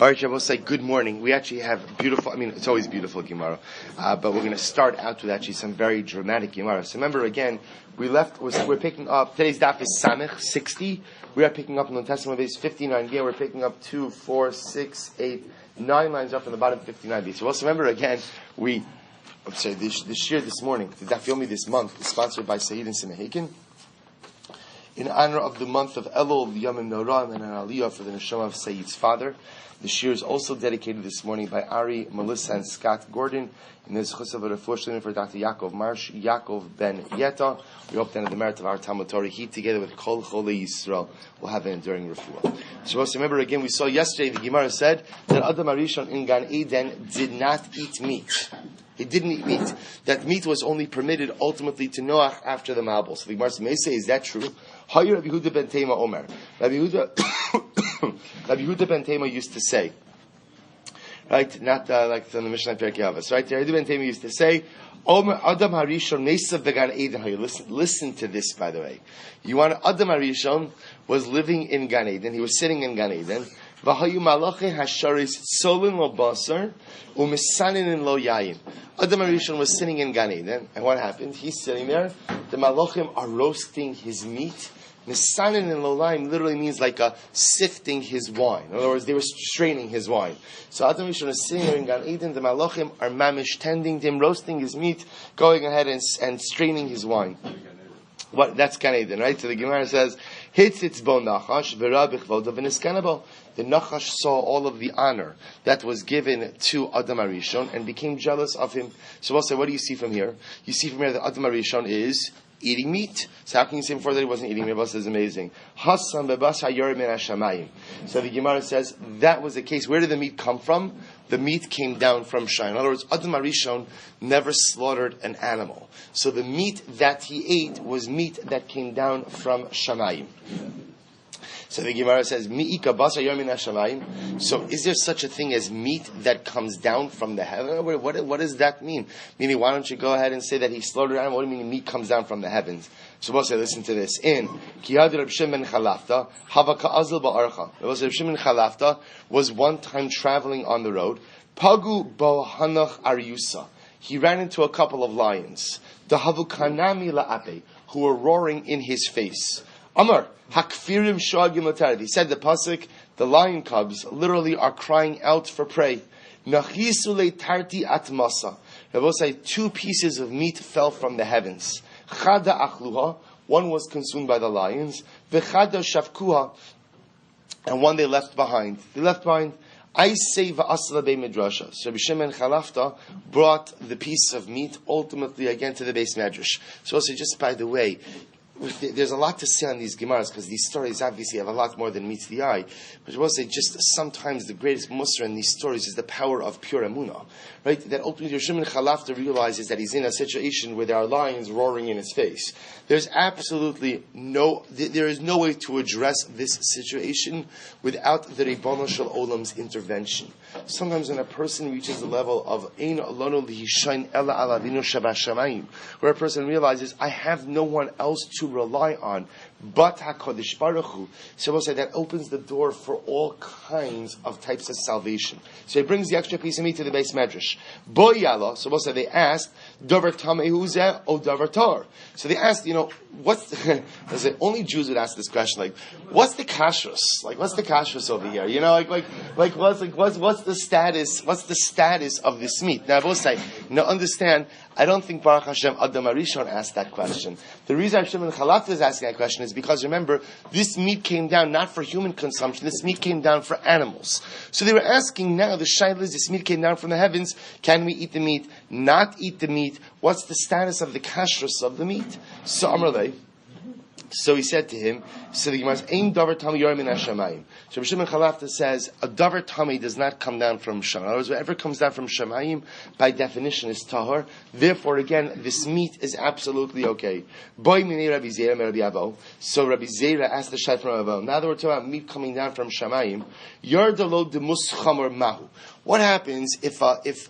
All right, Shabbos, say good morning. We actually have beautiful, it's always beautiful Gemara, but we're going to start out with actually some very dramatic Gemara. So remember again, we're picking up, today's daf is Samech 60. We are picking up in the Testament base 59 here. We're picking up 2, 4, 6, 8, 9 lines up from the bottom 59b. So also remember again, this year, this morning, the daf Yomi this month is sponsored by Sanhedrin in honor of the month of Elul, Yom Noram, and an Aliyah for the Neshama of Sayyid's father. The shir is also dedicated this morning by Ari, Melissa, and Scott Gordon. And there's chus of a refuah for Dr. Yaakov Marsh, Yaakov Ben Yeta. We hope that in the merit of our Talmud Torah, he together with Kol Cholei Yisrael will have an enduring refuah. So also remember again, we saw yesterday the Gemara said that Adam Arishon in Gan Eden did not eat meat. He didn't eat meat. That meat was only permitted ultimately to Noach after the Mabul. So the Gemara may say, is that true? Hayir Rabbi Yehuda ben Tema Omer. Rabbi Yehuda ben Tema used to say, right? Not like the Mishnah Perkei Avos, right? Rabbi Yehuda ben Tema used to say, Omer Adam Harishon Nesav Began Eden. Listen to this, by the way. You want Adam Harishon was living in Gan Eden. He was sitting in Gan Eden. V'hayu malachi hasharis solin lo basar u'misanin lo yayin. Adam Harishon was sitting in Gan Eden, and what happened? He's sitting there. The malachim are roasting his meat. Misanin and lo yayin literally means like sifting his wine. In other words, they were straining his wine. So Adam Harishon is sitting there in Gan Eden. The malachim are mamish tending him, roasting his meat, going ahead and straining his wine. What? That's Gan Eden, right? So the Gemara says, "Hitzitz bo nachash v'rabich vodav v'niskanabo." The Nachash saw all of the honor that was given to Adam Harishon and became jealous of him. So we'll say, what do you see from here? You see from here that Adam Harishon is eating meat. So how can you say before that he wasn't eating meat? This is amazing. Hassan bebas hayorim min hashamayim. So the Gemara says that was the case. Where did the meat come from? The meat came down from Shamayim. In other words, Adam Harishon never slaughtered an animal. So the meat that he ate was meat that came down from Shamayim. So the Gemara says, "Mi'ika basa yomin hashamayim." So, is there such a thing as meat that comes down from the heaven? What does that mean? Meaning, why don't you go ahead and say that he slaughtered an animal? What do you mean meat comes down from the heavens? So, we'll say, listen to this. In Kiyad Reb Shimon Chalafta, Havaka Azil Ba'archa. Reb Shimon Chalafta was one time traveling on the road. Pagu Bo Hanach Aryusa. He ran into a couple of lions. The Havukanami La'ape, who were roaring in his face. Amar, Hakfirim Shagim Latarad. He said the pasuk, the lion cubs literally are crying out for prey. Nachisule tarti atmasa. Rabbi say 2 pieces of meat fell from the heavens. Chada achluha, one was consumed by the lions. V'chada shavkuha, and one they left behind. I say va'asla be midrasha. So Rabbi Shimon Chalafta brought the piece of meat ultimately again to the base medrash. So also, just by the way, there's a lot to say on these Gemaras because these stories obviously have a lot more than meets the eye. But I will say, just sometimes the greatest musar in these stories is the power of pure emunah, right? That ultimately Shimon Chalafta realizes that he's in a situation where there are lions roaring in his face. There's absolutely there is no way to address this situation without the Ribono Shel Olam's intervention. Sometimes when a person reaches the level of Ein Alonu Lihishain Ela Al Avinu Shabashamayim, where a person realizes, I have no one else to rely on but HaKadosh Baruch Hu. So we'll say that opens the door for all kinds of types of salvation. So he brings the extra piece of meat to the base medrash. Boyala, so we'll say they asked, Davar Tamehuzeh o Davar Tar. So they asked, what's the, only Jews would ask this question, like, what's the kashrus? Like, what's the kashrus over here? What's the status of this meat? Now I will say, understand, I don't think Baruch Hashem Adam Harishon asked that question. The reason Shimon Chalafta is asking that question is because, remember, this meat came down not for human consumption, this meat came down for animals. So they were asking now, the shaila is, this meat came down from the heavens, can we eat the meat, not eat the meat, what's the status of the kashrus of the meat? So Amrleh, so he said to him, so the Gemara says, Ein davar tami yorim min hashamayim. So Rabbi Shimon Chalafta says, a davar tami does not come down from Shamayim. In other words, whatever comes down from Shamayim, by definition, is tahor. Therefore, again, this meat is absolutely okay. Boy minei Rabbi Zera me Rabbi Avo. So Rabbi Zera asked the shayt from Rabbi Avo. Now that we're talking about meat coming down from Shamayim, yardalo de muschamor mahu. What happens if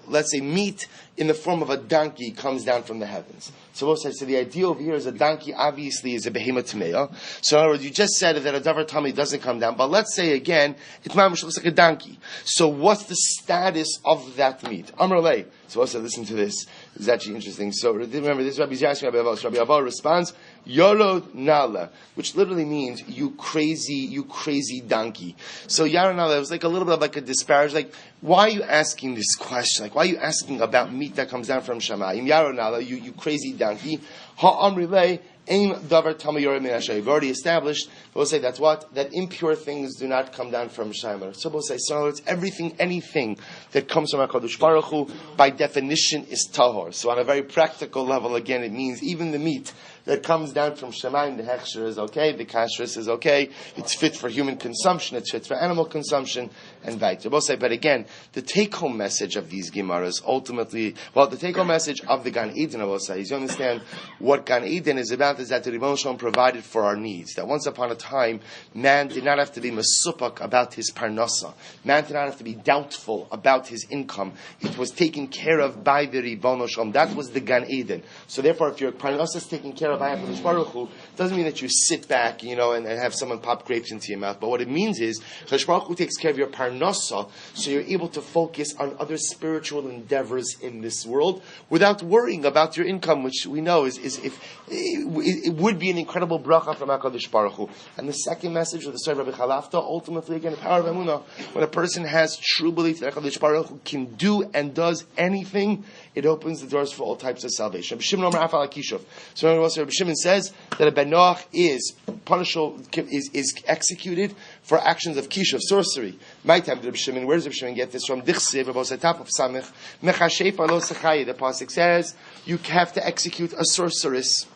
let's say, meat in the form of a donkey comes down from the heavens? So we'll say, so the idea over here is a donkey obviously is a behemoth tmeya. So in other words, you just said that a davar tummy doesn't come down, but let's say again, it looks like a donkey. So what's the status of that meat? Amar lei. So also listen to this. It's actually interesting. So remember, this Rabbi Yashim Rabbi Abba. So Rabbi Abba responds, Yorod Nala, which literally means you crazy donkey. So Yarod Nala, it was like a little bit of like a disparage, like, why are you asking this question? Like, why are you asking about meat that comes down from Shamayim? Yarod Nala, you crazy donkey. Ha'amri lei, ein davar tama yoreh min Hashem. We've already established, we'll say that's what? That impure things do not come down from Shamayim. So we'll say, so it's everything, anything that comes from HaKadosh Baruch Hu, by definition is tahor. So on a very practical level, again, it means even the meat that comes down from Shemayim, the hechsher is okay, the kashrus is okay, it's fit for human consumption, it's fit for animal consumption, and weiter. We'll say, but again, the take-home message of these Gemaras ultimately, well, the take-home message of the Gan Eden, I will say, is you understand what Gan Eden is about is that the Ribono Shel Olam provided for our needs. That once upon a time, man did not have to be mesupak about his parnasa. Man did not have to be doubtful about his income. It was taken care of by the Ribono Shel Olam. That was the Gan Eden. So therefore, if your parnasa is taken care of by HaKadosh Baruch Hu, doesn't mean that you sit back, and have someone pop grapes into your mouth. But what it means is, HaKadosh Baruch Hu takes care of your parnasa, so you're able to focus on other spiritual endeavors in this world without worrying about your income, which we know is if it would be an incredible bracha from HaKadosh Baruch Hu. And the second message of the story of Rabbi Chalafta, ultimately again, the power of Emunah. When a person has true belief that HaKadosh Baruch Hu can do and does anything, it opens the doors for all types of salvation. So Rabbi Shimon says that a Ben Noach is punishable, is executed for actions of kishuv, sorcery. My time, Rabbi Shimon, where does Rabbi Shimon get this from? Dichsiv, about the top of Samech, Mechashef alo sechayeh. The pasuk says you have to execute a sorceress.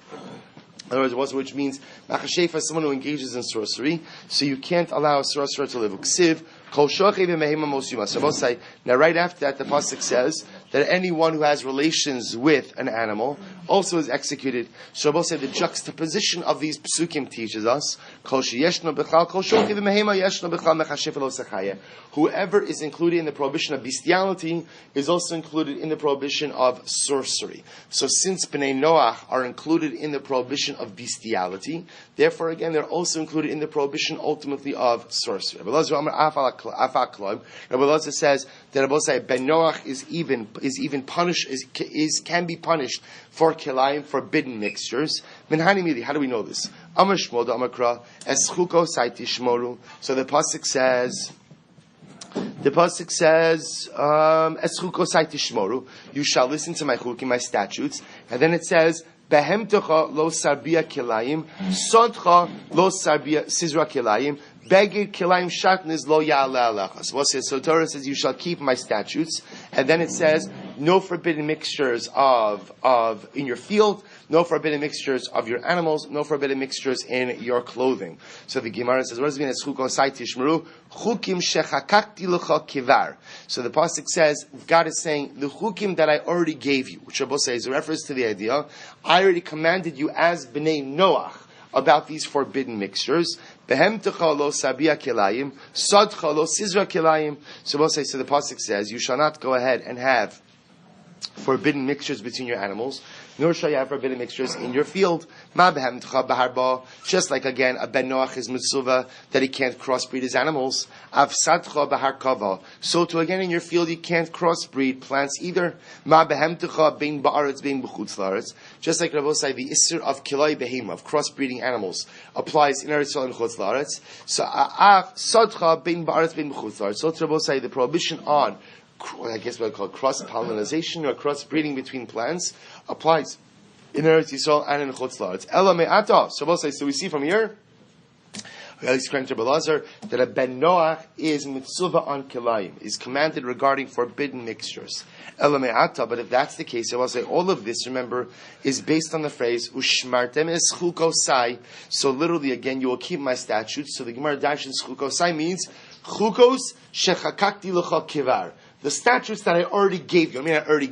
In other words, which means Machashefa is someone who engages in sorcery, so you can't allow a sorcerer to live. Ksiv, Kol Shochei V'Mehema Mosuma. So both say, now right after that, the pasuk says that anyone who has relations with an animal also is executed. So both say the juxtaposition of these psukim teaches us, Kol Sheyeshno B'Chal, Kol Shochei V'Mehema Yeshno B'Chal Mechashefa Lo Sechayeh. Whoever is included in the prohibition of bestiality is also included in the prohibition of sorcery. So since Bnei Noach are included in the prohibition of bestiality, therefore again they're also included in the prohibition ultimately of sorcery. Rabbi Elazar says that Rabbi Elazar Ben Noach is even punished, can be punished for kilayim, forbidden mixtures. Minhani, how do we know this? Amar Shmuel da Amakra Eschuko Saiti Shmoru. So the pasuk says, Eschuko Saiti Shmoru. You shall listen to my chukim, my statutes, and then it says, Behemtocha lo sarbia kilayim, sodcha lo sarbia sizra kilayim, begir kilayim shatniz lo ya'ala alachas. So Torah says, you shall keep my statutes, and then it says, no forbidden mixtures of in your field, no forbidden mixtures of your animals, no forbidden mixtures in your clothing. So the Gemara says, what does it mean? Chukim shechakakti l'cha kivar. So the pasuk says, God is saying, the chukim that I already gave you, which Rabbi says is a reference to the idea, I already commanded you as Bnei Noach about these forbidden mixtures. Behemtecha lo sabia kilayim, sadcha lo sizra kilayim. So we'll say, so the pasuk says, you shall not go ahead and have forbidden mixtures between your animals, nor shall you have forbidden mixtures in your field. Just like again, a Ben Noach is mitzuva that he can't crossbreed his animals. So to again in your field you can't crossbreed plants either. Just like Rabbi say, the issur of kilai behema, of crossbreeding animals, applies in Eretz Yisrael and Chutz La'aretz. So sadcha bein ba'aretz bein b'chutz la'aretz. So to Rabbi say, the prohibition on, I guess what I call cross-pollination or cross-breeding between plants applies in Eretz Yisrael and in Chutz La'aretz. Ela me'ata. So we'll say, so we see from here, at least according to Rabbi Elazar, that a Ben Noach is mitzuva on kilayim, is commanded regarding forbidden mixtures. Ela me'ata. But if that's the case, I will say all of this, remember, is based on the phrase ushmartem es chukosai. So literally, again, you will keep my statutes. So the Gemara Darshan chukosai means chukos shechakakti l'cha kivar. The statutes that I already gave you. I already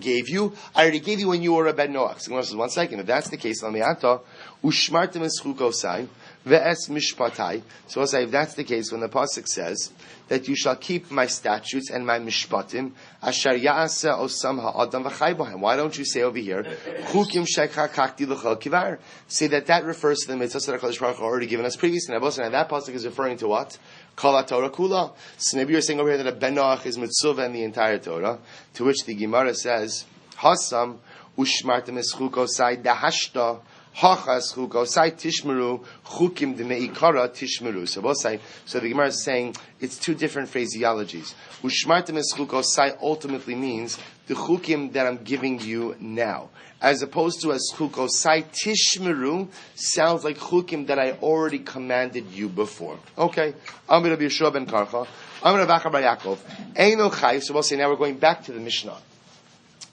gave you when you were a Ben Noach. So says, 1 second. If that's the case, ushmartem es chukosai. ve'es mishpatai. So we'll say, if that's the case, when the pasuk says that you shall keep my statutes and my mishpatim, asher ya'aseh osam ha'adam v'chai b'hem. Why don't you say over here, chukim shekha kakti l'chol kivar? Say that refers to the mitzvahs that HaKadosh Baruch Hu already given us previously. And that pasuk is referring to what? Kol Torah kula. So maybe you're saying over here that a ben Noach is mitzvah and the entire Torah, to which the Gemara says, Hasam ushmartem eschukosai dahashta hachas chukosai tishmeru chukim demeikara tishmeru. So both say. So the Gemara is saying it's two different phraseologies. Ushmartem eschukosai ultimately means the chukim that I'm giving you now, as opposed to as chukosai tishmeru sounds like chukim that I already commanded you before. Okay, I'm going to be Yeshua ben Karcha. I'm going to Vacha bar Yaakov. Eino chayv. So we'll say now we're going back to the Mishnah.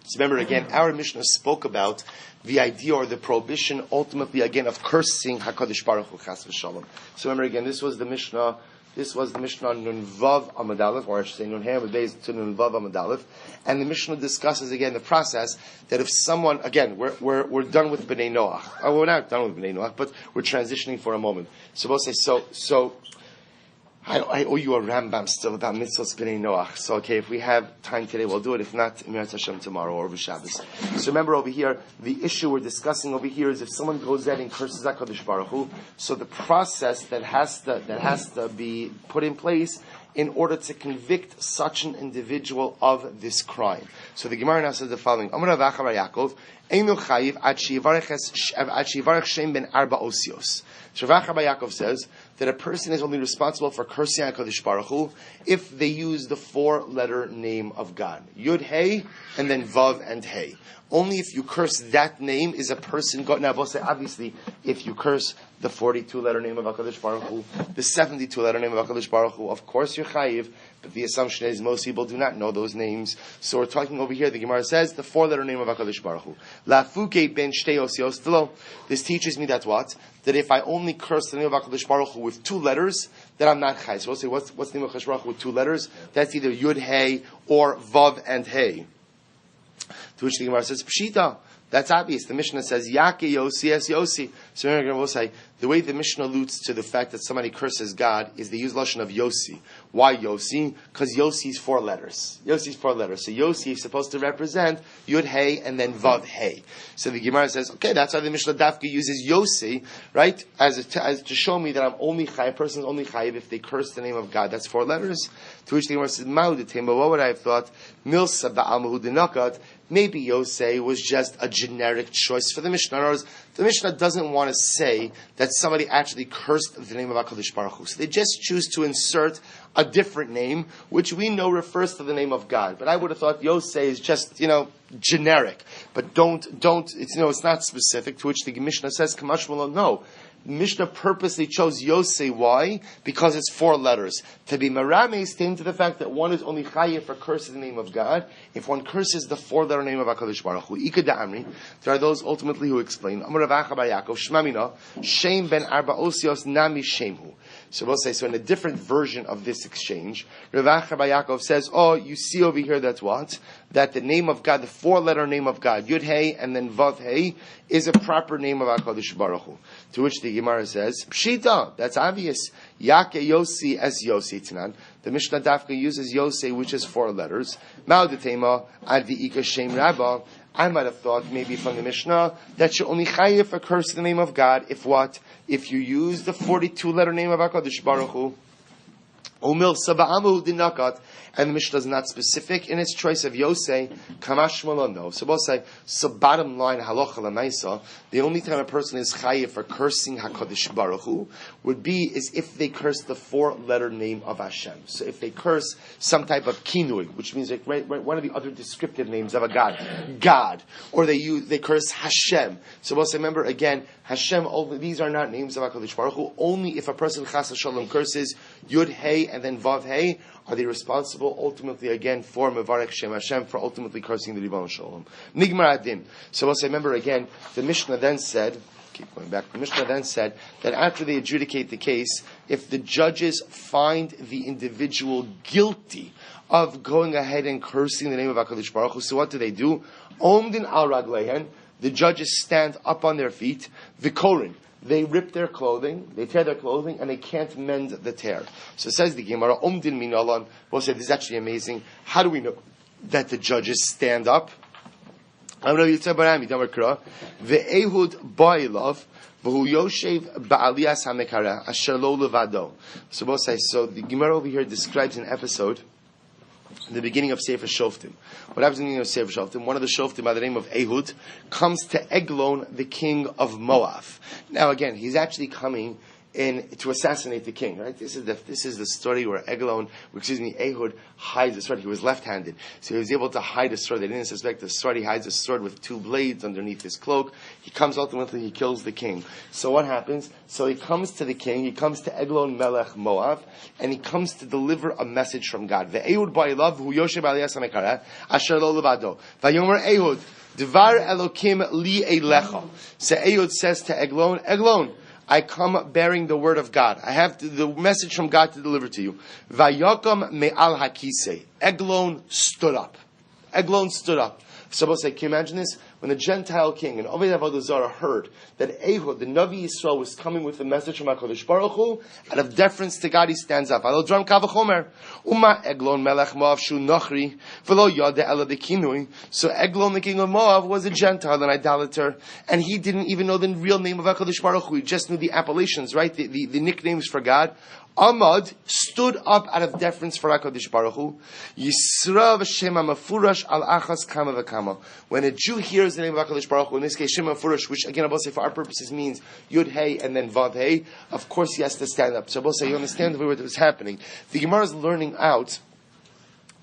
So remember again, our Mishnah spoke about the idea or the prohibition, ultimately again, of cursing Hakadosh Baruch Hu Chas v'Shalom. So remember again, this was the Mishnah Nun Vav Amud Aleph, or I should say Nun Hey Amud Beis to Nun Vav Amud Aleph, and the Mishnah discusses again the process that if someone, again, we're done with Bnei Noach. Oh, we're not done with Bnei Noach, but we're transitioning for a moment. So we'll say so. I owe you a Rambam still about mitzvos b'nei Noach. So, okay, if we have time today, we'll do it. If not, Emirat Hashem tomorrow or Shabbos. So remember over here, the issue we're discussing over here is if someone goes out and curses HaKadosh Baruch Hu, so the process that has to be put in place in order to convict such an individual of this crime. So the Gemara now says the following: Amar Rav Acha bar Yaakov, Einu chayiv ad sheyivarech shem ben arba osios. So Rav Acha bar Yaakov says that a person is only responsible for cursing HaKadosh Baruch Hu if they use the 4-letter name of God. Yud Hey, and then Vav and Hey. Only if you curse that name is a person God. Now, obviously, if you curse the 42-letter name of HaKadosh Baruch Hu, the 72-letter name of HaKadosh Baruch Hu, of course you're chayiv, but the assumption is most people do not know those names. So we're talking over here, the Gemara says, the 4-letter name of HaKadosh Baruch Hu. Lafuke ben shtei osios tilo. This teaches me that what? That if I only curse the name of HaKadosh Baruch Hu with 2 letters, then I'm not chayiv. So we'll say, what's the name of HaKadosh Baruch Hu with 2 letters? That's either Yud Hey or Vav and Hey. To which the Gemara says, Pshita. That's obvious. The Mishnah says, Yake Yosi es Yosi. So we'll say, the way the Mishnah alludes to the fact that somebody curses God is they use lashon of Yosi. Why Yosi? Because Yosi's 4 letters. Yosi's 4 letters. So Yosi is supposed to represent Yud Hey and then Vav Hey. So the Gemara says, okay, that's why the Mishnah Dafka uses Yosi, right? As to show me that I'm only chayiv, a person's only chayiv if they curse the name of God. That's 4 letters. To which the Gemara says, Ma'uditim, but what would I have thought? Milsa ba'amahu dinakat. Maybe Yosei was just a generic choice for the Mishnah. In other words, the Mishnah doesn't want to say that somebody actually cursed the name of HaKadosh Baruch Hu. So they just choose to insert a different name, which we know refers to the name of God. But I would have thought Yosei is just, generic. But don't, it's not specific, to which the Mishnah says, Kamash Malon, no. Mishnah purposely chose Yosei. Why? Because it's 4 letters. To be Marames came to the fact that one is only chayiv for cursing the name of God if one curses the 4-letter name of HaKadosh Baruch Hu. Ika da'amri. There are those ultimately who explain. Amar Rav Acha bar Yaakov Shmamina Shem ben Arba Osios Nami Shemhu. So we'll say, so in a different version of this exchange, Rav Acha bar Yaakov says, you see over here that's what? That the name of God, the 4-letter name of God, Yud Hey and then Vav Hey, is a proper name of HaKadosh Baruch Hu. To which the Gemara says, Pshita, that's obvious. Yake Yosi es Yosi Tanan. The Mishnah Dafka uses Yosei, which is 4 letters. Ma'udetema ad v'ika shem rabba. I might have thought maybe from the Mishnah that you only chayiv for curse the name of God if what? If you use the 42-letter name of HaKadosh Baruch Hu. Umil saba'amu dinakat. And the Mishnah is not specific in its choice of Yosei, Kamash Malon, no. So we'll say, so bottom line, halacha l'maisa, the only time a person is chayiv for cursing HaKadosh Baruch Hu would be is if they curse the 4-letter name of Hashem. So if they curse some type of kinui, which means like one of the other descriptive names of a God, or they curse Hashem. So we'll say, remember again, Hashem, these are not names of HaKadosh Baruch Hu. Only if a person chas v'shalom curses Yud Hey and then Vav Hey, are they responsible ultimately again for Mevarech Shem Hashem, for ultimately cursing the Ribbon Shalom? Nigmar Adin. So we'll say, remember again, the Mishnah then said, keep going back, the Mishnah then said that after they adjudicate the case, if the judges find the individual guilty of going ahead and cursing the name of HaKadosh Baruch Hu, so what do? Omdin al Raglehen, the judges stand up on their feet, Vikorin, they rip their clothing, they tear their clothing, and they can't mend the tear. So it says the Gemara, Omdin Minalan. We'll say this is actually amazing. How do we know that the judges stand up? So the Gemara over here describes an episode in the beginning of Sefer Shoftim. What happens in the beginning of Sefer Shoftim? One of the Shoftim by the name of Ehud comes to Eglon, the king of Moab. Now again, he's actually coming in to assassinate the king, right? This is the story where Ehud hides the sword. He was left-handed, so he was able to hide a sword. They didn't suspect the sword. He hides a sword with two blades underneath his cloak. He comes ultimately, he kills the king. So what happens? So he comes to the king. He comes to Eglon Melech Moab, and he comes to deliver a message from God. Ehud ba'ilav hu yoshev aliyas hamekara asher lo levado. Vayomer Ehud dvar Elokim li eilecha. So Ehud says to Eglon, Eglon, I come bearing the word of God. I have the message from God to deliver to you. Vayakam me'al hakise. Eglon stood up. Eglon stood up. So can you imagine this? When the Gentile king and Oved Avodah Zarah heard that Ehud, the Navi Yisrael, was coming with the message from HaKadosh Baruch Hu, out of deference to God, he stands up. Alo dram kavachomer. Uma Eglon melech Moab shu nochri, v'lo yada ela dekinui. So Eglon, the king of Moab, was a Gentile, an idolater, and he didn't even know the real name of HaKadosh Baruch Hu. He just knew the appellations, right? The nicknames for God. Ahmad stood up out of deference for HaKadosh Baruch Hu. Yisra v'shem ha'mafurash al achas kama v'kama. When a Jew hears the name of HaKadosh Baruch Hu, in this case Shem ha'mafurash, which again I will say for our purposes means Yud Hey and then Vav Hey, of course he has to stand up. So I will say you understand the way what was happening. The Gemara is learning out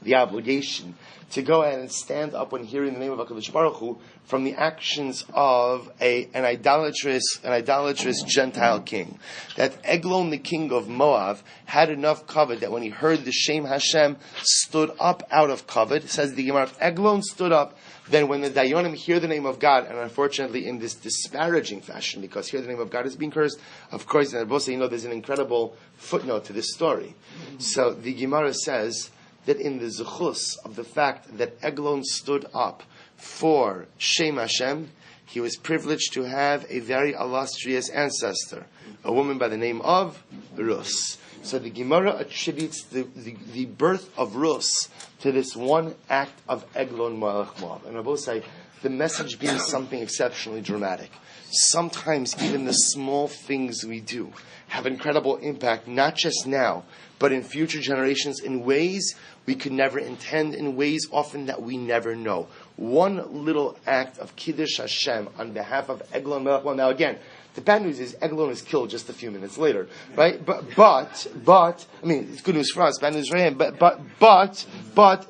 the obligation to go ahead and stand up when hearing the name of HaKadosh Baruch Hu from the actions of an idolatrous Gentile king. That Eglon, the king of Moab, had enough kavod that when he heard the Shem Hashem, stood up out of kavod. It says the Gemara, if Eglon stood up, then when the Dayanim hear the name of God, and unfortunately in this disparaging fashion, because here the name of God is being cursed, of course, and also, there's an incredible footnote to this story. So the Gemara says that in the zechus of the fact that Eglon stood up for Shem Hashem, he was privileged to have a very illustrious ancestor, a woman by the name of Rus. So the Gemara attributes the birth of Rus to this one act of Eglon Melech Moab. And I will say, the message being something exceptionally dramatic. Sometimes even the small things we do have incredible impact, not just now, but in future generations, in ways we could never intend, in ways often that we never know. One little act of Kiddush Hashem on behalf of Eglon Melech Moab. Now again, the bad news is Eglon is killed just a few minutes later, right? But I mean, it's good news for us, bad news for him. But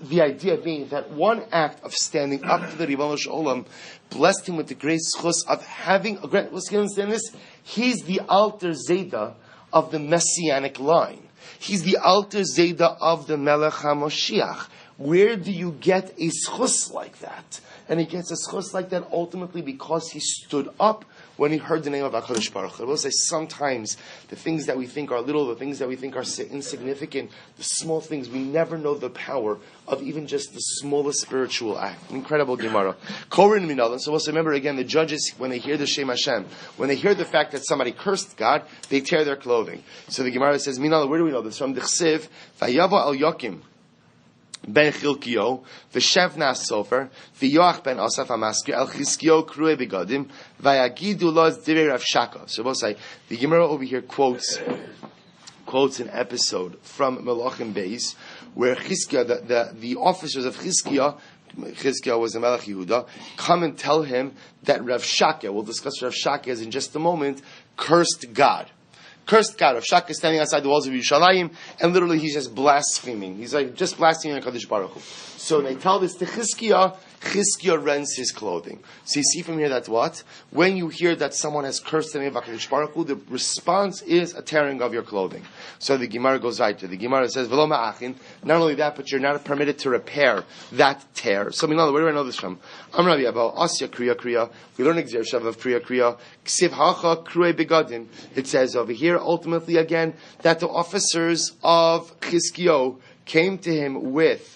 the idea being that one act of standing up to the Ribono Shel Olam blessed him with the great schus of having a great. Let's understand this. He's the Alter Zayda of the Messianic line. He's the Alter Zayda of the Melech HaMoshiach. Where do you get a schus like that? And he gets a schus like that ultimately because he stood up when he heard the name of HaKadosh Baruch Hu. I will say sometimes the things that we think are little, the things that we think are insignificant, the small things, we never know the power of even just the smallest spiritual act. Incredible Gemara. Korin Minalan. So also remember again, the judges, when they hear the Shem Hashem, when they hear the fact that somebody cursed God, they tear their clothing. So the Gemara says, Minalan, where do we know this? From the Chsiv, Vayava al Yokim ben Chilkiyo, v'Shevna Sofer, v'Yoach ben Asaf HaMaskir, El Chizkiyo Krue Begadim, v'Yagidu Lo Zdirei Rav Shaka. So we'll say, the Gemara over here quotes an episode from Melachim Beis, where Chizkiya, the officers of Chizkiya was the Melech Yehuda, come and tell him that Rav Shaka, we'll discuss Rav Shaka in just a moment, cursed God. Cursed God. Rav Shaka is standing outside the walls of Yerushalayim, and literally he's just blaspheming. He's like just blaspheming HaKadosh Baruch Hu. So they tell this to Chizkiya. Chizkiya rends his clothing. So you see from here that what? When you hear that someone has cursed the name of HaKadosh Baruch Hu, the response is a tearing of your clothing. So the Gemara goes right to the Gemara says, V'lo ma'achin. Not only that, but you're not permitted to repair that tear. So where do I know this from? Amar Rabbi Abba, Asya Kriya. We learn Gzer Shav of Kriya. Ksiv hacha krui begadim. It says over here, ultimately again, that the officers of Chizkiyo came to him with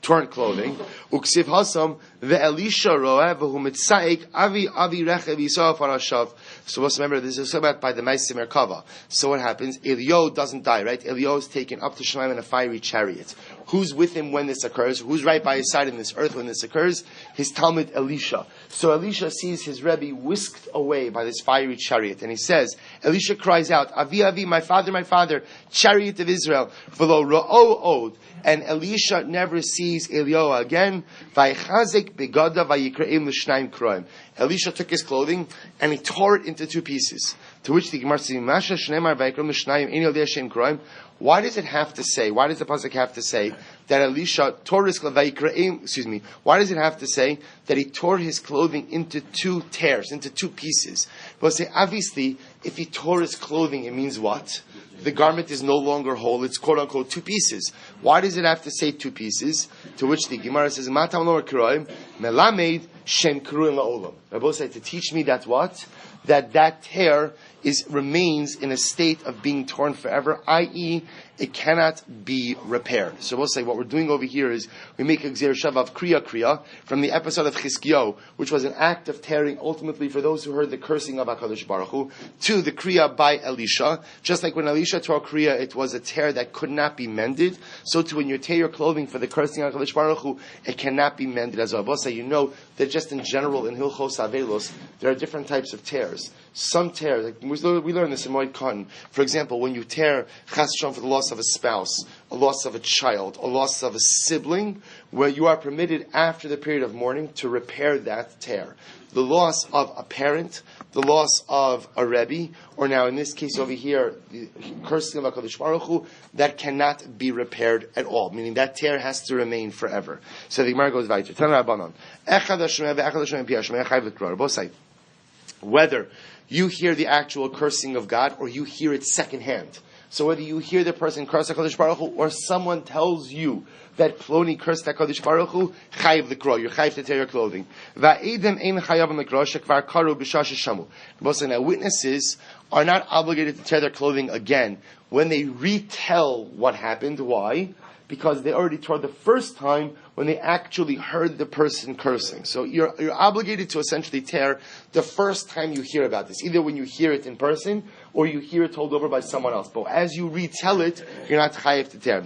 torn clothing. Uksiv hasam ve'elisha roeh v'hu mitzaik avi rechev yisrael farashav. So let's remember, this is about by the Ma'aseh Merkava. So what happens? Eliyahu doesn't die, right? Eliyahu is taken up to Shemaim in a fiery chariot. Who's with him when this occurs? Who's right by his side in this earth when this occurs? His Talmud Elisha. So Elisha sees his Rebbe whisked away by this fiery chariot, and he says, Elisha cries out, Avi, Avi, my father, chariot of Israel, v'lo ra'o od. And Elisha never sees Eliyahu again. Vaychazek begada vayikraim l'shnaim kroim. Elisha took his clothing and he tore it into two pieces. To which the Gemara says, Masha shneimar vayikraim l'shnaim ein yodei Hashem kroim. Why does it have to say? Why does the pasuk have to say that Elisha tore his clothing? Why does it have to say that he tore his clothing into two tears, into two pieces? Well, say obviously, if he tore his clothing, it means what? The garment is no longer whole. It's quote unquote two pieces. Why does it have to say two pieces? To which the Gemara says, "Matam lo kroim melamed shem kruim laolam." Rabbi said to teach me that what? That tear remains in a state of being torn forever, i.e., it cannot be repaired. So we'll say what we're doing over here is we make a gzer shav of kriya from the episode of Chizkiyahu, which was an act of tearing ultimately for those who heard the cursing of HaKadosh Baruch Hu, to the kriya by Elisha. Just like when Elisha tore kriya, it was a tear that could not be mended. So too when you tear your clothing for the cursing of HaKadosh Baruch Hu, it cannot be mended as well. We'll say, you know that just in general in Hilchos Avelos, there are different types of tears. Some tears, like we learn this in Moed Katan. For example, when you tear Chas Shalom for the loss of a spouse, a loss of a child, a loss of a sibling, where you are permitted after the period of mourning to repair that tear. The loss of a parent, the loss of a Rebbe, or now in this case over here, the cursing of HaKadosh Baruch Hu, that cannot be repaired at all, meaning that tear has to remain forever. So the Gemara goes weiter. Whether you hear the actual cursing of God or you hear it secondhand. So whether you hear the person curse HaKadosh Baruch Hu or someone tells you that Ploni cursed HaKadosh Baruch Hu, chayiv l'kro, you're chayiv to tear your clothing. Va'edem ein chayav l'kro shekvar karu b'shah sheshamu. Now witnesses are not obligated to tear their clothing again when they retell what happened. Why? Because they already tore the first time when they actually heard the person cursing. So you're obligated to essentially tear the first time you hear about this, either when you hear it in person or you hear it told over by someone else. But as you retell it, you're not chayiv to tear. I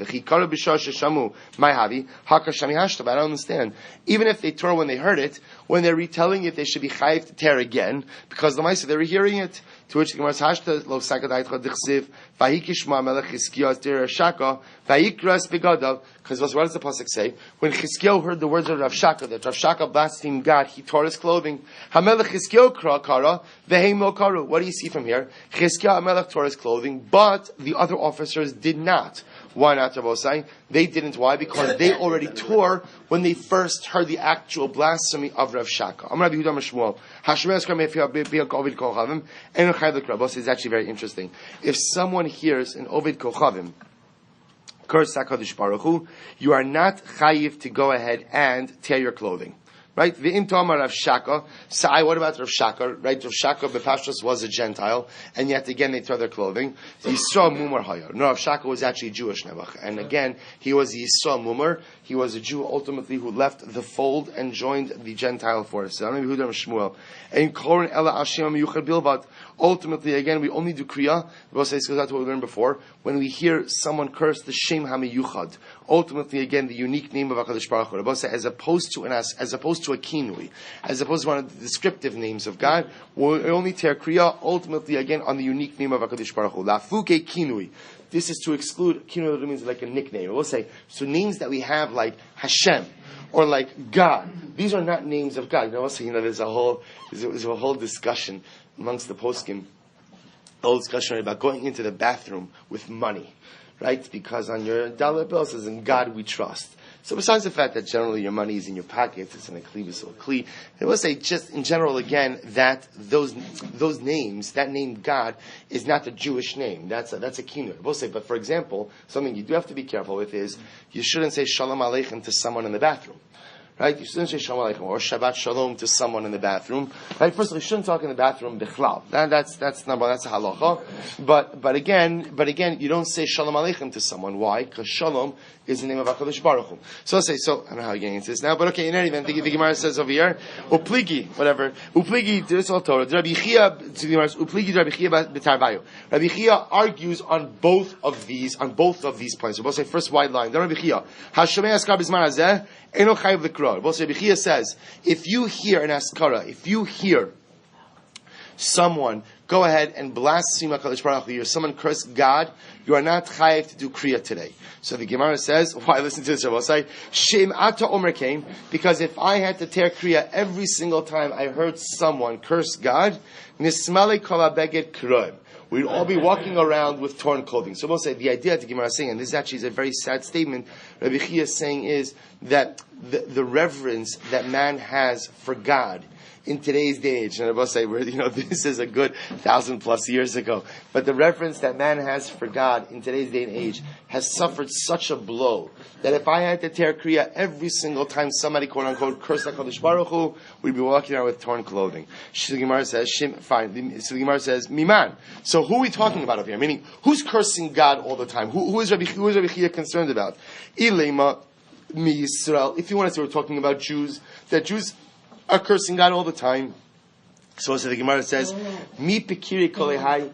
don't understand. Even if they tore when they heard it, when they're retelling it, they should be chayiv to tear again, because the Ma'aseh, they were hearing it. To which the Gemara says, "Lo sakadayitcha dichsiv vayikishma melech Chizkiyahu der Shaka vayikras begadav." Because what does the pasuk say? When Chizkiyahu heard the words of Rav Shaka, that Rav Shaka blasphemed God, he tore his clothing. Hamelech Chizkiyahu kara veheim lo karu. What do you see from here? Chizkiyahu Hamelech tore his clothing, but the other officers did not. Why not, Rabosai? They didn't. Why? Because they already tore when they first heard the actual blasphemy of Rav Shaka. It's actually very interesting. If someone hears an Ovid Kochavim curse HaKadosh Baruch Hu, you are not chayiv to go ahead and tear your clothing. Right? V'im tomar Rav Shaka. What about Rav Shaka? Right? Rav Shaka Bepashtos was a Gentile, and yet again they tore their clothing. Yisrael Mumar Hayar. No, Rav Shaka was actually Jewish, Nebuch. And again, he was Yisrael Mumar. He was a Jew ultimately who left the fold and joined the Gentile force. And Korin Ela Hashem Yuchad Bilvad. Ultimately, again, we only do Kriya. We'll say, what we learned before. When we hear someone curse the Shem HaMiyuchad, ultimately, again, the unique name of HaKadosh Baruch Hu, as opposed to a kinui, as opposed to one of the descriptive names of God, we'll only tear Kriya, ultimately, again, on the unique name of HaKadosh Baruch Hu. Lafuke kinui. This is to exclude, kinui means like a nickname. We'll say, so names that we have like Hashem, or like God. These are not names of God. Also, there's a whole discussion amongst the poskim, a whole discussion about going into the bathroom with money, right? Because on your dollar bill it says, "In God we trust." So besides the fact that generally your money is in your pocket, it's in a kli v'sul kli, I will say just in general again that those names, that name God, is not a Jewish name. That's a kinur. I will say, but for example, something you do have to be careful with is you shouldn't say Shalom Aleichem to someone in the bathroom. Right? You shouldn't say Shalom Aleichem or Shabbat Shalom to someone in the bathroom. Right? First of all, you shouldn't talk in the bathroom bichlal. That's number one. That's a halacha. But again, you don't say Shalom Aleichem to someone. Why? Because Shalom is the name of HaKadosh Baruch Hu. So let's say, I don't know how you're getting into this now, but okay, in any event, the Gemara says over here, Upligi, whatever. Upligi, this is all Torah. Rabbi Chia, Upligi, Rabbi Chia b'tarvayu. Rabbi Chia argues on both of these points. So we'll say first wide line. Then Rabbi Chia, Hashomei askar b'zman hazeh, eno chayiv l'kror. We'll say Rabbi Chia says, if you hear an askara, if you hear someone go ahead and blaspheme HaKadosh Baruch Hu, someone curse God, you are not chayiv to do kriya today. So the Gemara says, why listen to this? I'll say, Shem ata omer kain, because if I had to tear kriya every single time I heard someone curse God, nismale kol habeged kroim. We'd all be walking around with torn clothing. So we'll say, the idea that the Gemara is saying, and this actually is a very sad statement, Rabbi Chia is saying is that the reverence that man has for God in today's day age, and I will say, this is a good 1,000+ years ago, but the reverence that man has for God in today's day and age has suffered such a blow that if I had to tear kriya every single time somebody quote unquote cursed HaKadosh Baruch Hu, we'd be walking around with torn clothing. So the Gemara says, fine. So the Gemara says, Miman. So who are we talking about over here? Meaning, who's cursing God all the time? Who is Rabbi Chia concerned about? Ilema mi Yisrael. If you want to say we're talking about Jews, that Jews are cursing God all the time. So the Gemara says, Mi pikiri kolehai.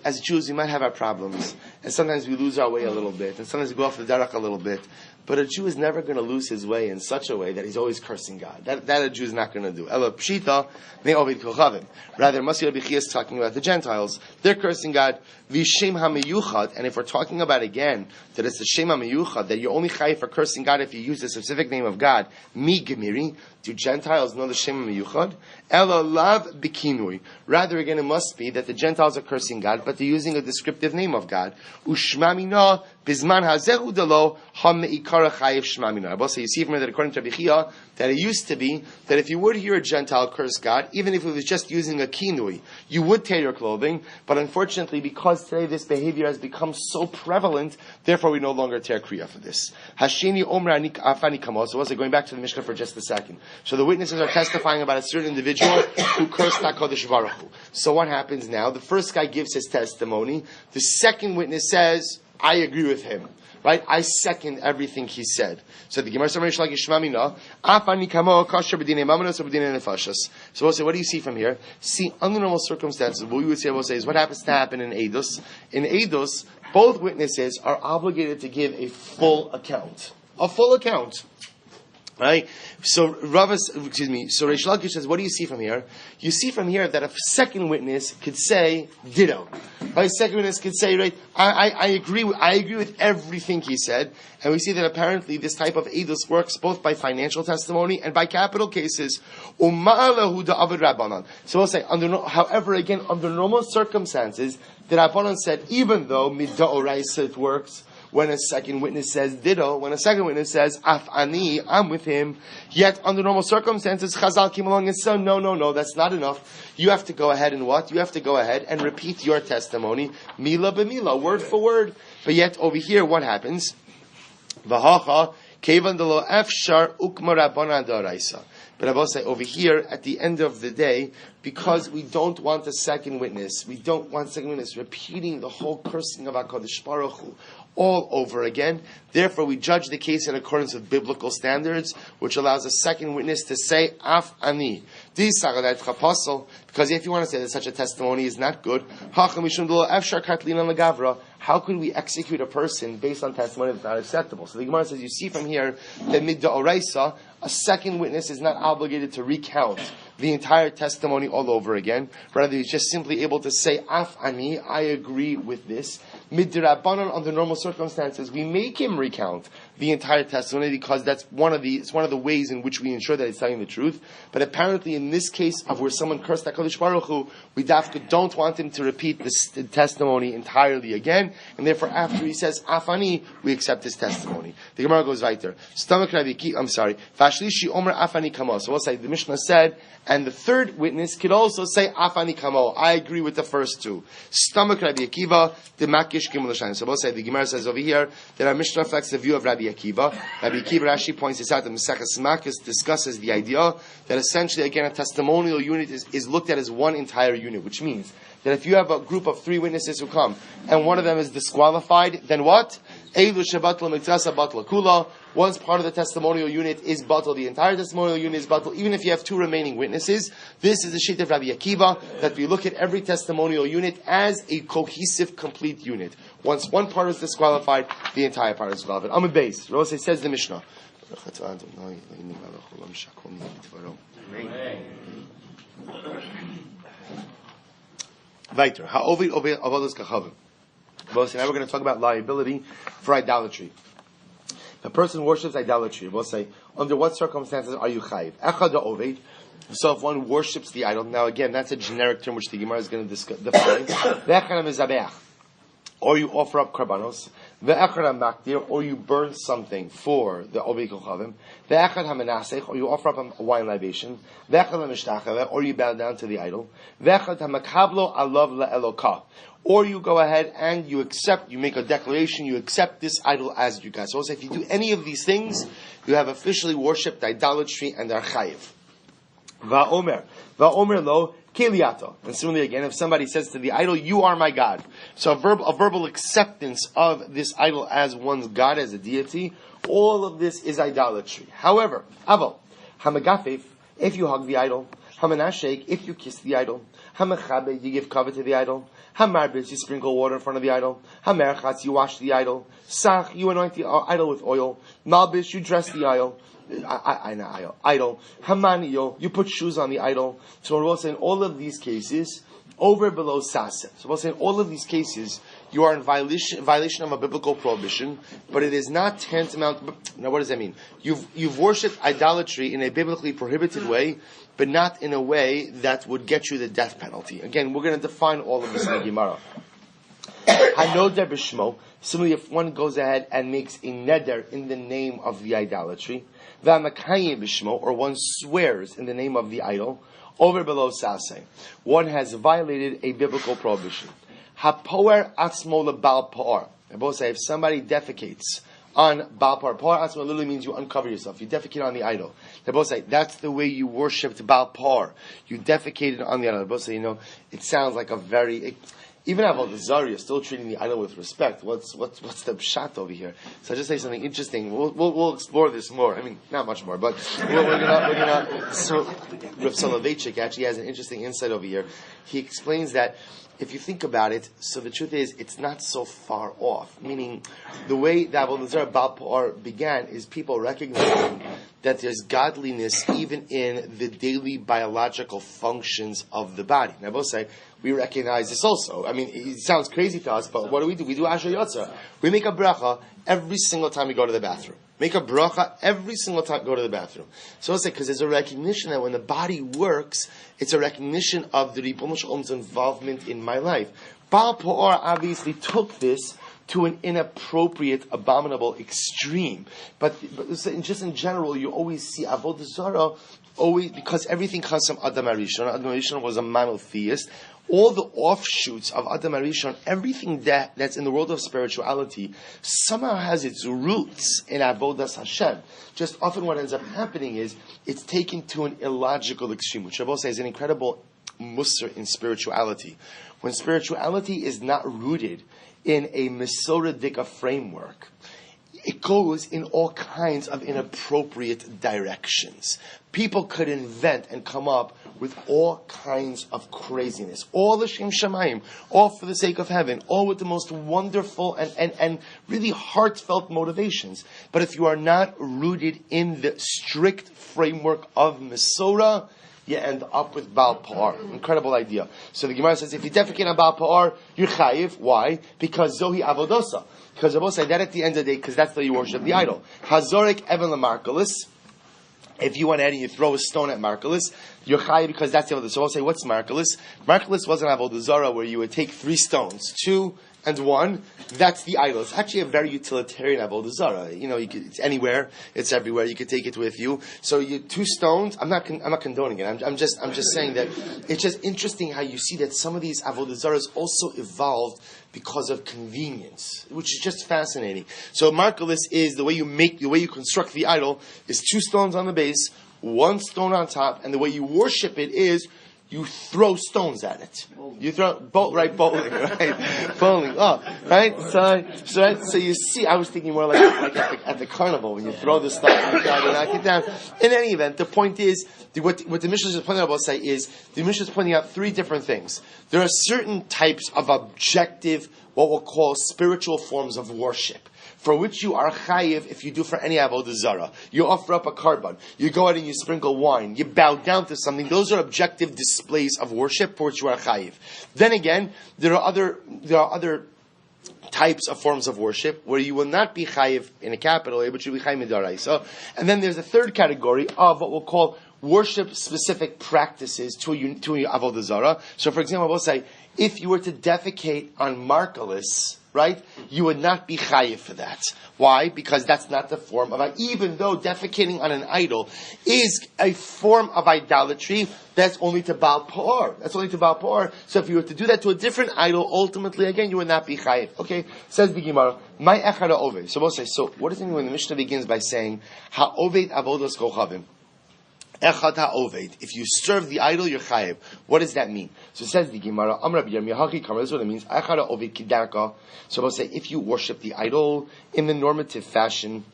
As Jews, we might have our problems, and sometimes we lose our way a little bit, and sometimes we go off the derech a little bit. But a Jew is never going to lose his way in such a way that he's always cursing God. That a Jew is not going to do. Ela pshita me'ovid kochavim. Rather, Masi Rabbi Chia is talking about the Gentiles. They're cursing God. Vishem hamiyuchad. And if we're talking about again that it's the shem hamiyuchad, that you're only chayiv for cursing God if you use the specific name of God. Mi gemiri. Do Gentiles know the shem hamiyuchad? Ela lav bikinui. Rather, again, it must be that the Gentiles are cursing God, but they're using a descriptive name of God. Ushmamina bizman hazehu delo hameikara chayiv shmamina. I will say, you see from here that according to Rabbi Chia, that it used to be that if you would hear a Gentile curse God, even if it was just using a kinui, you would tear your clothing. But unfortunately, because today this behavior has become so prevalent, therefore we no longer tear kriya for this. Hashini omra afani kamos. So going back to the Mishnah for just a second. So the witnesses are testifying about a certain individual who cursed HaKadosh Baruch Hu. So what happens now? The first guy gives his testimony. The second witness says, I agree with him. Right? I second everything he said. So the Gemara says, so we'll say, what do you see from here? See, under normal circumstances, what we would say, is what happens to happen in Eidos. In Eidos, both witnesses are obligated to give a full account. A full account. Right? So Reish Lakish says, what do you see from here? You see from here that a second witness could say ditto. Right? Second witness could say, right, I agree with everything he said. And we see that apparently this type of edus works both by financial testimony and by capital cases. So we'll say, however, again, under normal circumstances, the Rabbanan said, even though mid'oraisa it works, when a second witness says ditto, when a second witness says af ani, I'm with him, yet under normal circumstances, Chazal came along and said, no, that's not enough. You have to go ahead and what? You have to go ahead and repeat your testimony, mila b'mila, word for word. But yet over here, what happens? V'hacha kevan delo efshar ukma rabbanan da'oraisa. But I will say over here, at the end of the day, because we don't want a second witness repeating the whole cursing of HaKadosh Baruch Hu all over again. Therefore, we judge the case in accordance with biblical standards, which allows a second witness to say, Af ani. Because if you want to say that such a testimony is not good, how could we execute a person based on testimony that's not acceptable? So the Gemara says, you see from here that mid-da'oraisa, a second witness is not obligated to recount the entire testimony all over again. Rather, he's just simply able to say, Af ani, I agree with this. Mid-rabbanan, under normal circumstances, we make him recount the entire testimony because it's one of the ways in which we ensure that he's telling the truth. But apparently, in this case of where someone cursed HaKadosh Baruch Hu, we don't want him to repeat the testimony entirely again, and therefore, after he says Afani, we accept his testimony. The Gemara goes weiter. Vashlishi Omer Afani Kamo. So we'll say the Mishnah said, and the third witness could also say Afani Kamo. I agree with the first two. Stomach Rabbi Akiva, Demaki Lakish Gimel L'Shayim. So we'll say the Gemara says over here that our Mishnah reflects the view of Rabbi Akiva. Rabbi Akiva Rashi points this out. The Maseches Makos discusses the idea that essentially, again, a testimonial unit is looked at as one entire unit, which means that if you have a group of 3 witnesses who come and one of them is disqualified, then what? Once part of the testimonial unit is batal, the entire testimonial unit is batal, even if you have 2 remaining witnesses. This is the sheet of Rabbi Akiva, that we look at every testimonial unit as a cohesive, complete unit. Once one part is disqualified, the entire part is disqualified. Amud Beis, Rose says the Mishnah. Weiter. Now we're going to talk about liability for idolatry. If a person worships idolatry, we'll say, under what circumstances are you chayiv? Echad ha'oved. So if one worships the idol, now again, that's a generic term which the Gemara is going to define. Or you offer up karbanos, or you burn something for the Ovei Kochavim, or you offer up a wine libation, or you bow down to the idol, or you go ahead and you make a declaration, you accept this idol as you guys. So if you do any of these things, you have officially worshipped idolatry and are chayiv. Va'omer lo keliato. And similarly again, if somebody says to the idol, "You are my God," so a verbal acceptance of this idol as one's God, as a deity, all of this is idolatry. However, aval hamagafif, if you hug the idol, hamanashek, if you kiss the idol, hamachabe, you give cover to the idol, hamarbis, you sprinkle water in front of the idol, hamerchatz, you wash the idol, sach, you anoint the idol with oil, malbis, you dress the idol. Idol. Hamaniyo, you put shoes on the idol. So we're saying all of these cases, over below saseh. So we're saying all of these cases, you are in violation of a biblical prohibition, but it is not tantamount. Now what does that mean? You've worshipped idolatry in a biblically prohibited way, but not in a way that would get you the death penalty. Again, we're going to define all of this in the Gemara. Hanoder b'shmo. Similarly, if one goes ahead and makes a neder in the name of the idolatry, v'amakayim b'shmo, or one swears in the name of the idol, over below saseh, one has violated a biblical prohibition. Hapoer atzmo lebal po'ar. I both say if somebody defecates on Baal Par, Par atzmo literally means you uncover yourself. You defecate on the idol. They both say that's the way you worshipped Baal Par. You defecated on the idol. They both say, it sounds like a very. Even Avodah Zarah, you're still treating the idol with respect. What's the pshat over here? So I'll just say something interesting. We'll explore this more. I mean, not much more, but we're gonna. So Rav Soloveitchik actually has an interesting insight over here. He explains that if you think about it, so the truth is, it's not so far off. Meaning, the way that Avodah Zarah Baal Par began is people recognizing that there's godliness even in the daily biological functions of the body. Now, I will say, we recognize this also. I mean, it sounds crazy to us, but what do? We do Asher Yotzar. We make a bracha every single time we go to the bathroom. Make a bracha every single time we go to the bathroom. So I'll say, because there's a recognition that when the body works, it's a recognition of the Ribono Shel Olam's involvement in my life. Baal Par obviously took this to an inappropriate, abominable extreme. But just in general, you always see Avodah Zarah, always, because everything comes from Adam HaRishon. Adam HaRishon was a monotheist. All the offshoots of Adam HaRishon, everything that's in the world of spirituality, somehow has its roots in Avodas Hashem. Just often what ends up happening is, it's taken to an illogical extreme, which I will say is an incredible musar in spirituality. When spirituality is not rooted in a Mesorah framework, it goes in all kinds of inappropriate directions. People could invent and come up with all kinds of craziness. All the Shem Shamayim, all for the sake of heaven, all with the most wonderful and really heartfelt motivations. But if you are not rooted in the strict framework of Mesorah, you end up with Baal Par. Incredible idea. So the Gemara says, if you defecate on Baal Par, you're chayiv. Why? Because Zohi Avodosa. Because I will say that at the end of the day, because that's the way you worship the idol. Hazorek Evan Lamarkalis. If you went ahead and you throw a stone at Markalis, you're chayiv because that's the other. So I'll say, what's Markalis? Markalis wasn't Avodah Zarah where you would take 3 stones, 2 and one, that's the idol. It's actually a very utilitarian avodah zarah. It's anywhere, it's everywhere. You could take it with you. So you 2 stones. I'm not condoning it. I'm just saying that it's just interesting how you see that some of these avodah zarahs also evolved because of convenience, which is just fascinating. So Markelis is the way you construct the idol is 2 stones on the base, 1 stone on top, and the way you worship it is you throw stones at it. You throw bowling, right? Bowling. Oh, right. So you see, I was thinking more like at the carnival when you throw the stuff and you try to knock it down. In any event, the point is what the Mishnah is pointing out about say is the Mishnah is pointing out 3 different things. There are certain types of objective, what we'll call spiritual forms of worship, for which you are chayiv if you do for any avodah zarah. You offer up a korban, you go out and you sprinkle wine, you bow down to something. Those are objective displays of worship for which you are chayiv. Then again, there are other types of forms of worship where you will not be chayiv in a capital way, but you'll be chayiv midaraisa. And then there's a third category of what we'll call worship-specific practices to a avodah zarah. So, for example, I will say, if you were to defecate on Markelis, right, you would not be chayiv for that. Why? Because that's not the form of even though defecating on an idol is a form of idolatry, that's only to Baal Peor. So if you were to do that to a different idol, ultimately, again, you would not be chayiv. Okay, says the Gemara, my echad oved. So we'll say, so what does it mean when the Mishnah begins by saying, ha'oved avodos kochavim? Echad ha'oved. If you serve the idol, you're chayiv. What does that mean? So it says the Gemara, Amar Rabbi Yirmiyah Haki Kamar. This is what it means. Echad ha'oved kidarka. So we'll say, if you worship the idol in the normative fashion,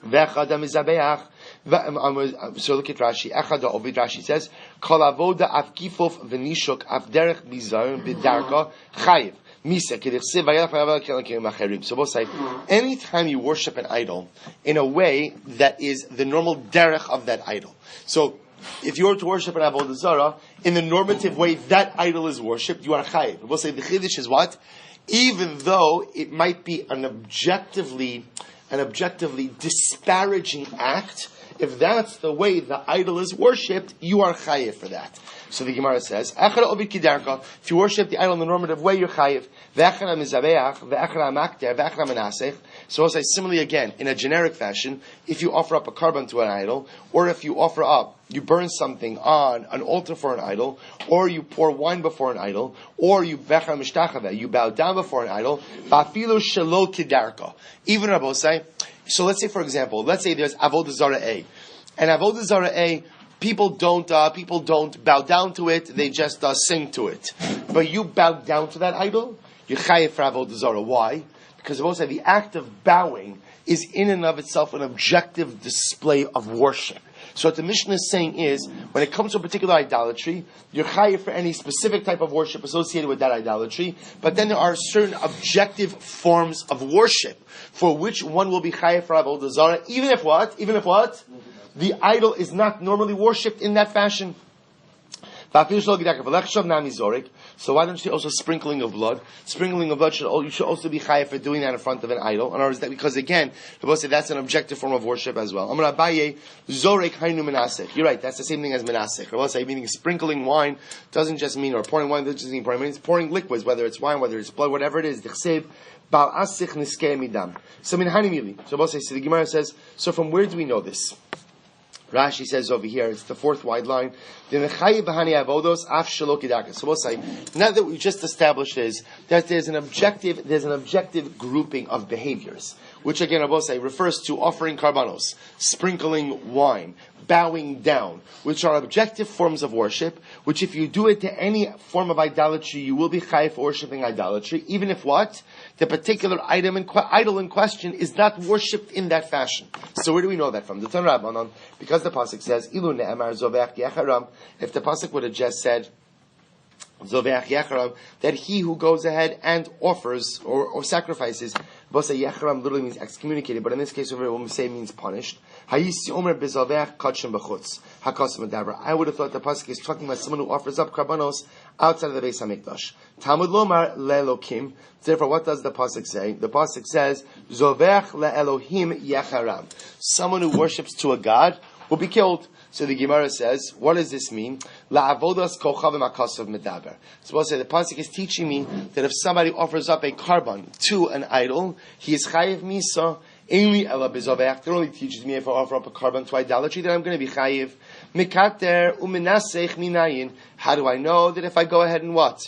ve'echad ha'mizabeach. So look at Rashi. Echad ha'oved. Rashi says, Kol avoda af kifof v'nishok af derech bizar b'darka chayiv. So we'll say, anytime you worship an idol in a way that is the normal derech of that idol. So, if you were to worship an avodah zarah in the normative way that idol is worshipped, you are chayiv. We'll say the chiddush is what? Even though it might be an objectively disparaging act, if that's the way the idol is worshipped, you are chayiv for that. So the Gemara says, if you worship the idol in the normative way, you're chayiv. So I'll say similarly again, in a generic fashion, if you offer up a korban to an idol, or if you you burn something on an altar for an idol, or you pour wine before an idol, or you bow down before an idol, even Rabbi say, so let's say for example, there's avodah zarah A, and avodah zarah A, people don't bow down to it, they just sing to it. But you bow down to that idol, you're chayiv for avodah zarah. Why? Because the act of bowing is in and of itself an objective display of worship. So what the Mishnah is saying is, when it comes to a particular idolatry, you're chayiv for any specific type of worship associated with that idolatry, but then there are certain objective forms of worship for which one will be chayiv for avodah zarah, even if what? The idol is not normally worshipped in that fashion. So why don't you also sprinkling of blood? Sprinkling of blood you should also be chayav for doing that in front of an idol. In other words, because again, that's an objective form of worship as well. You're right, that's the same thing as menasech. Meaning sprinkling wine doesn't just mean, or pouring wine doesn't just mean pouring. It means pouring liquids, whether it's wine, whether it's blood, whatever it is. So the Gemara says, so from where do we know this? Rashi says over here, it's the 4th wide line. So we'll say, now that we just established is that there's an objective grouping of behaviors, which again, I will say, refers to offering karbanos, sprinkling wine, bowing down, which are objective forms of worship, which if you do it to any form of idolatry, you will be chayiv for worshiping idolatry, even if what? The particular idol in question is not worshipped in that fashion. So where do we know that from? The Tan Rabbanon, because the pasuk says, Ilu ne'emar zoveach yecharam, if the pasuk would have just said, Zoveach Yecharam, that he who goes ahead and offers or sacrifices, Bosa Yecharam literally means excommunicated, but in this case over here, when we say it means punished. I would have thought the pasuk is talking about someone who offers up karbanos outside of the Beis Hamikdash. Talmud Lomar le'elokim. Therefore, what does the pasuk say? The pasuk says, Zoveach le'elohim Yecharam. Someone who worships to a god will be killed. So the Gemara says, what does this mean? La'avodas kochav makasav medaber. So we'll say the pasuk is teaching me that if somebody offers up a carbon to an idol, he is chayiv misa. Only ela bezovech. It only teaches me if I offer up a carbon to idolatry that I'm going to be chayiv. Mikater uminasech minayin. How do I know that if I go ahead and what?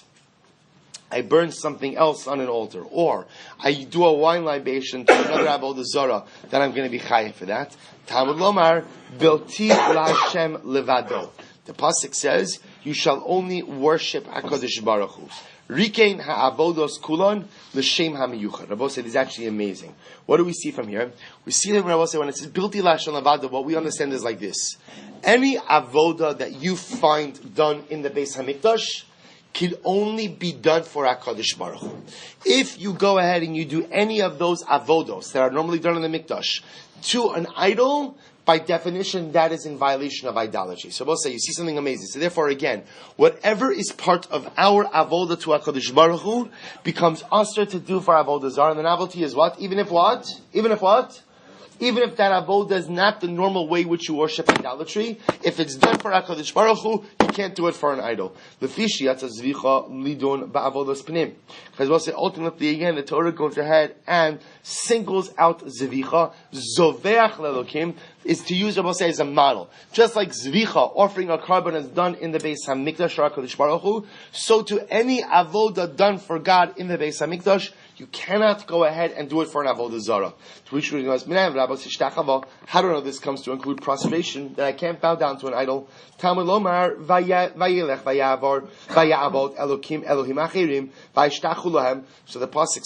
I burn something else on an altar, or I do a wine libation to another avodah zara, that I'm going to be chayiv for that. Talmud lomar bilti laHashem levado. The pasuk says, "You shall only worship HaKadosh Baruch Hu." Rikein ha'avodos kulon l'shem ha'miyuchad. Rabbi said, "This is actually amazing." What do we see from here? We see that Rabbi said, when it says bilti laHashem levado, what we understand is like this: any avodah that you find done in the Beis Hamikdash can only be done for HaKadosh Baruch Hu. If you go ahead and you do any of those avodos that are normally done in the Mikdash to an idol, by definition, that is in violation of idolatry. So we'll say, you see something amazing. So therefore, again, whatever is part of our avodah to HaKadosh Baruch Hu becomes usher to do for avodah zarah. And the novelty is what? Even if what? Even if what? Even if that avodah is not the normal way which you worship idolatry, if it's done for HaKadosh Baruch Hu, you can't do it for an idol. Because we'll say, ultimately, again, the Torah goes ahead and singles out zvicha, zoveach lelokim, is to use, we'll say, as a model. Just like zvicha, offering a carbon, is done in the Beis HaMikdash or HaKadosh Baruch Hu, so to any avodah done for God in the Beis HaMikdash, you cannot go ahead and do it for an avodah zara. To which we ask, how do I know this comes to include prostration, that I can't bow down to an idol? Talmud lomar vayelech vayavor vayavot elokim elohim achirim vayishtachu lahem. So the pasuk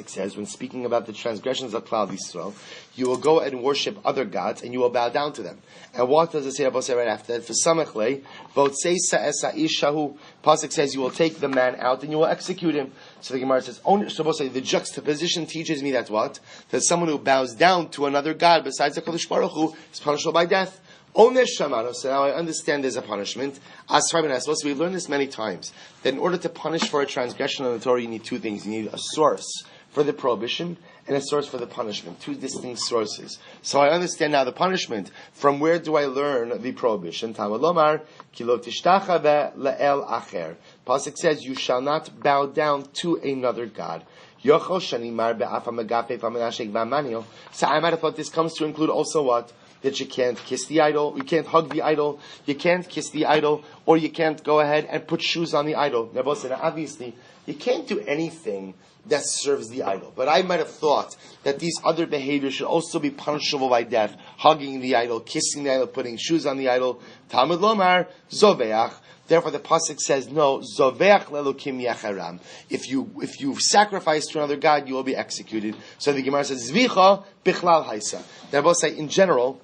says, when speaking about the transgressions of Klal Yisrael, you will go and worship other gods, and you will bow down to them. And what does it say about right after that? For samachle, votseisa esa ishahu. Pasuk says you will take the man out and you will execute him. So the Gemara says, the juxtaposition teaches me that what? That someone who bows down to another god besides the Kodesh Baruch Hu is punishable by death. Onesh shamano. So now I understand there's a punishment. Asfar ben Asfos. We've learned this many times. That in order to punish for a transgression of the Torah, you need two things. You need a source for the prohibition and a source for the punishment. Two distinct sources. So I understand now the punishment. From where do I learn the prohibition? Talmud lomar ki lo tishtachave le'el acher. Pasuk says you shall not bow down to another god. Yochel shanimar be'afa megafe v'menashek v'amanio. So I might have thought this comes to include also what? That you can't kiss the idol, you can't hug the idol, you can't kiss the idol, or you can't go ahead and put shoes on the idol. Now, obviously, you can't do anything that serves the idol. But I might have thought that these other behaviors should also be punishable by death. Hugging the idol, kissing the idol, putting shoes on the idol. Talmud lomar, zoveach. Therefore, the pasuk says, no, zoveach lelokim yacharam. If you sacrifice to another god, you will be executed. So the Gemara says, zvicha bichlal haisa. Now, both say, in general,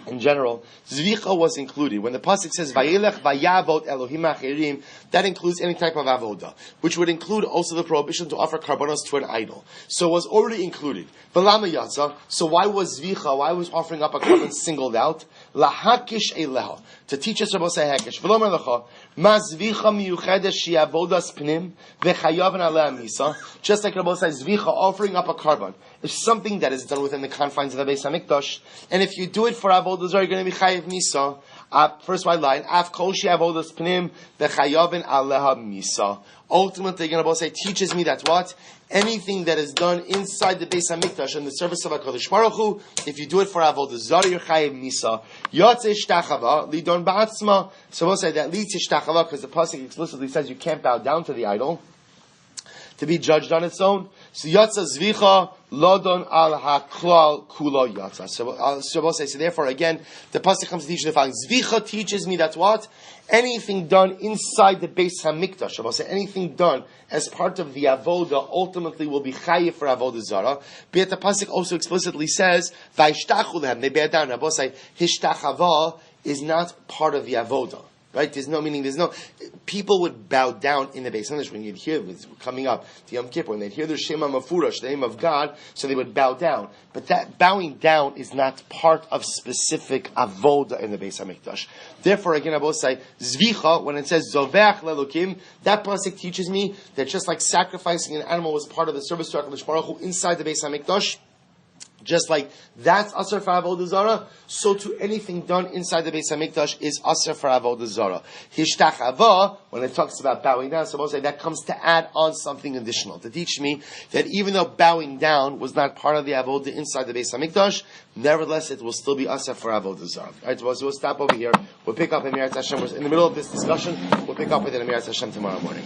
zvicha was included. When the pasuk says vayelech vayavot Elohim achirim, that includes any type of avodah, which would include also the prohibition to offer karbanos to an idol. So it was already included. V'lama yatsa. So why was zvicha? Why was offering up a carbon singled out? Lahakish eleha, to teach us about hakish. V'lomer lecha ma zvicha miyuchedes shiavodas pnim v'chayav aleh misa. Just like Rabbi says, zvicha, offering up a carbon, is something that is done within the confines of the Beis Hamikdash, and if you do it for avodah zarah, you're going to be chayiv misa. First white line, af kol shiavodas pnim v'chayav aleh misa. Ultimately, Rabbi say teaches me that what? Anything that is done inside the Beis Hamikdash in the service of HaKadosh Baruch Hu, if you do it for avodah zarah, you're chayiv misa. Yotze shtachava lidon ba'atzma. So we'll say that leads to shtachava because the pasuk explicitly says you can't bow down to the idol to be judged on its own. So yatsa zvicha lodon al haklal kula yatsa. So we'll say, so therefore again, the pasuk comes to teach the following. Zvicha teaches me that what? Anything done inside the Beis Hamikdash, we'll say anything done as part of the avodah ultimately will be chayiv for avodah zara. But the pasuk also explicitly says vayishtachu lehem, they bear down. We'll say hishtachava is not part of the avodah. Right? There's no, people would bow down in the Beis Hamikdash when you'd hear it coming up to Yom Kippur, when they'd hear the Shema Mafurash, the name of God, so they would bow down. But that bowing down is not part of specific avodah in the Beis Hamikdash. Therefore, again, I will say, Zvicha, when it says Zoveach lelukim, that pasuk teaches me that just like sacrificing an animal was part of the service to HaKadosh Baruch Hu inside the Beis Hamikdash, Just like that's Asr for Avodah Zarah, so to anything done inside the Beis HaMikdash is Asr for Avodah Zarah. Hishtachava, when it talks about bowing down, so say that comes to add on something additional, to teach me that even though bowing down was not part of the Avodah inside the Beis HaMikdash, nevertheless it will still be Asr for Avodah Zarah. Alright, so we'll stop over here. We'll pick up in Emirat Hashem. We're in the middle of this discussion. We'll pick up with Emirat Hashem tomorrow morning.